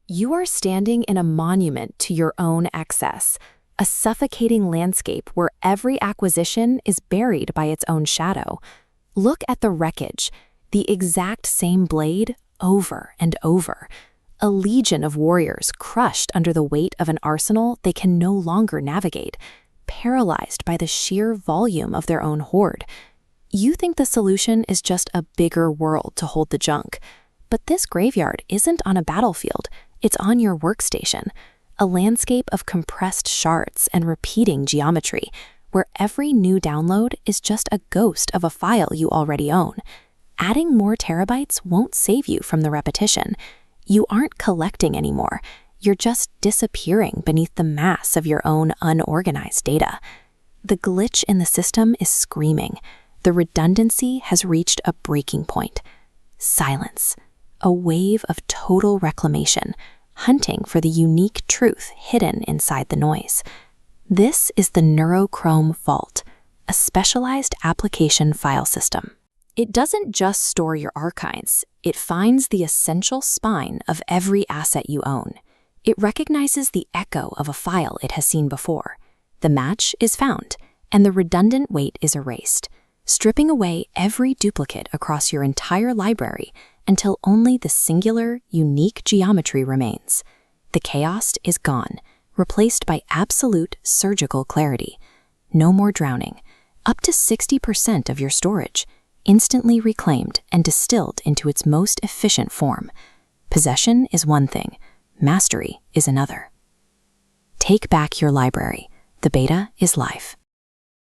You are standing in a monument to your own excess, a suffocating landscape where every acquisition is buried by its own shadow. Look at the wreckage, the exact same blade over and over. A legion of warriors crushed under the weight of an arsenal they can no longer navigate, paralyzed by the sheer volume of their own hoard. You think the solution is just a bigger world to hold the junk. But this graveyard isn't on a battlefield, it's on your workstation, a landscape of compressed shards and repeating geometry, where every new download is just a ghost of a file you already own. Adding more terabytes won't save you from the repetition. You aren't collecting anymore. You're just disappearing beneath the mass of your own unorganized data. The glitch in the system is screaming. The redundancy has reached a breaking point. Silence. A wave of total reclamation, hunting for the unique truth hidden inside the noise. This is the Neurochrome Vault, a specialized application file system. It doesn't just store your archives, it finds the essential spine of every asset you own. It recognizes the echo of a file it has seen before. The match is found, and the redundant weight is erased, stripping away every duplicate across your entire library until only the singular, unique geometry remains. The chaos is gone, replaced by absolute surgical clarity. No more drowning. Up to 60% of your storage, instantly reclaimed and distilled into its most efficient form. Possession is one thing, mastery is another. Take back your library. The beta is live.